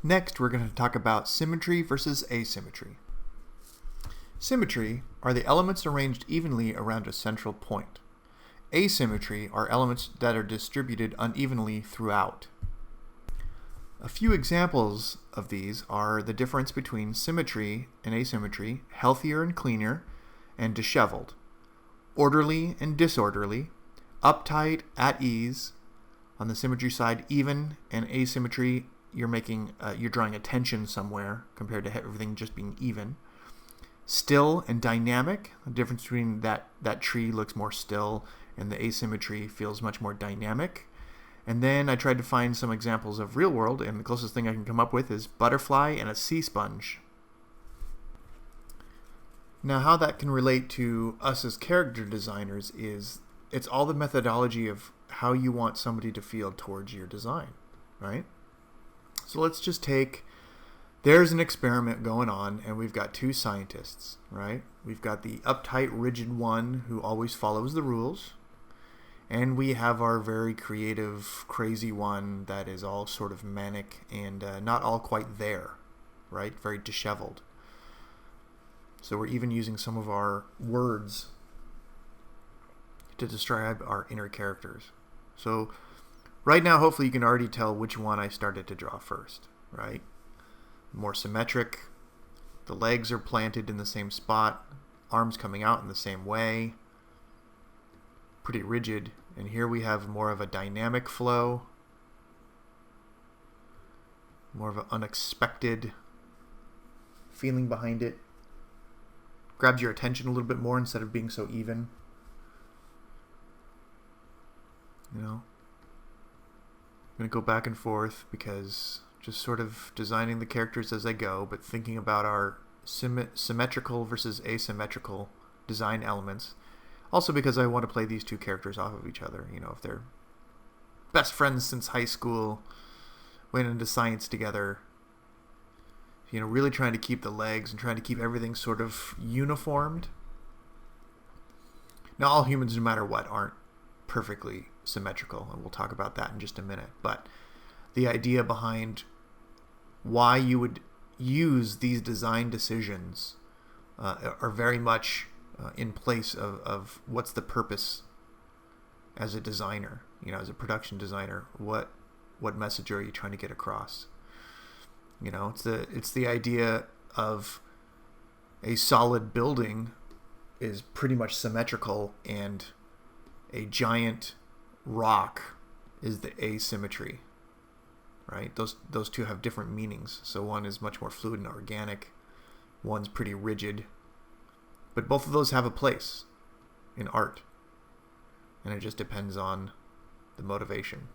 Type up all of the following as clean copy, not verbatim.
Next, we're going to talk about symmetry versus asymmetry. Symmetry are the elements arranged evenly around a central point. Asymmetry are elements that are distributed unevenly throughout. A few examples of these are the difference between symmetry and asymmetry, healthier and cleaner, and disheveled, orderly and disorderly, uptight, at ease. On the symmetry side, even, and asymmetry, you're drawing attention somewhere compared to everything just being even. Still and dynamic, the difference between that tree looks more still and the asymmetry feels much more dynamic. And then I tried to find some examples of real world, and the closest thing I can come up with is butterfly and a sea sponge. Now, how that can relate to us as character designers is it's all the methodology of how you want somebody to feel towards your design, right? So let's just take, there's an experiment going on, and we've got two scientists, right? We've got the uptight, rigid one who always follows the rules, and we have our very creative, crazy one that is all sort of manic and not all quite there, right? Very disheveled. So we're even using some of our words to describe our inner characters. So right now, hopefully you can already tell which one I started to draw first, right? More symmetric. The legs are planted in the same spot, arms coming out in the same way. Pretty rigid. And here we have more of a dynamic flow, more of an unexpected feeling behind it. Grabs your attention a little bit more instead of being so even. You know, I'm going to go back and forth because just sort of designing the characters as I go, but thinking about our symmetrical versus asymmetrical design elements. Also because I want to play these two characters off of each other. You know, if they're best friends since high school, went into science together, you know, really trying to keep the legs and trying to keep everything sort of uniformed. Now, all humans, no matter what, aren't perfectly symmetrical, and we'll talk about that in just a minute. But the idea behind why you would use these design decisions are very much in place of what's the purpose as a designer, you know, as a production designer. What message are you trying to get across? You know, it's the idea of a solid building is pretty much symmetrical, and a giant rock is the asymmetry, right? Those two have different meanings. So one is much more fluid and organic, one's pretty rigid. But both of those have a place in art, and it just depends on the motivation.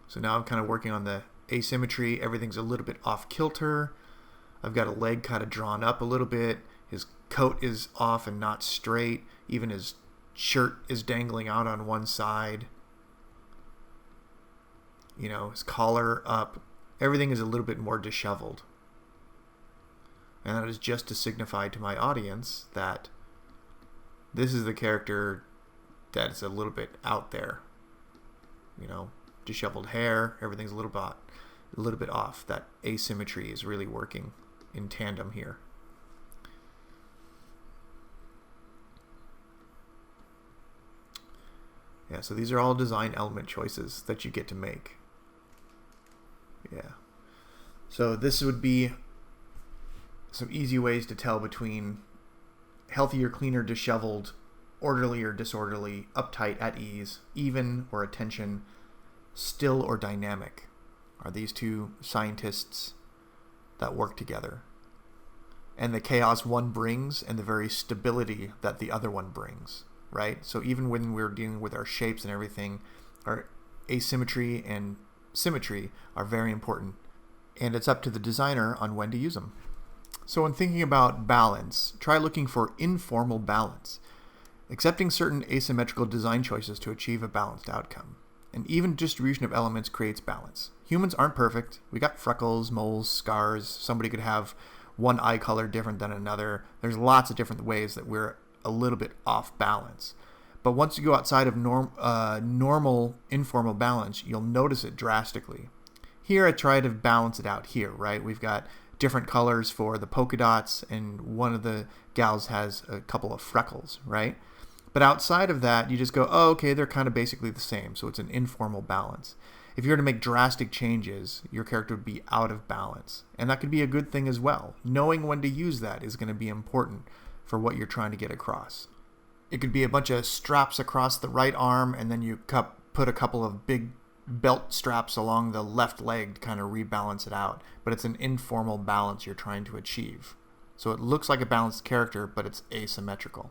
So now I'm kind of working on the asymmetry. Everything's a little bit off kilter. I've got a leg kind of drawn up a little bit. His coat is off and not straight. Even his shirt is dangling out on one side. You know, his collar up. Everything is a little bit more disheveled. And that is just to signify to my audience that this is the character that is a little bit out there. You know, disheveled hair, everything's a little bit off. That asymmetry is really working in tandem here. Yeah, so these are all design element choices that you get to make. Yeah. So this would be some easy ways to tell between healthier, cleaner, disheveled, orderly or disorderly, uptight, at ease, even or attention, still or dynamic are these two scientists that work together. And the chaos one brings and the very stability that the other one brings, right? So even when we're dealing with our shapes and everything, our asymmetry and symmetry are very important. And it's up to the designer on when to use them. So when thinking about balance, try looking for informal balance, accepting certain asymmetrical design choices to achieve a balanced outcome. An even distribution of elements creates balance. Humans aren't perfect. We got freckles, moles, scars. Somebody could have one eye color different than another. There's lots of different ways that we're a little bit off balance. But once you go outside of normal informal balance, you'll notice it drastically. Here I try to balance it out here, right? We've got different colors for the polka dots, and one of the gals has a couple of freckles, right? But outside of that, you just go, oh, okay, they're kind of basically the same, so it's an informal balance. If you were to make drastic changes, your character would be out of balance, and that could be a good thing as well. Knowing when to use that is going to be important for what you're trying to get across. It could be a bunch of straps across the right arm, and then you put a couple of big belt straps along the left leg to kind of rebalance it out, but it's an informal balance you're trying to achieve. So it looks like a balanced character, but it's asymmetrical.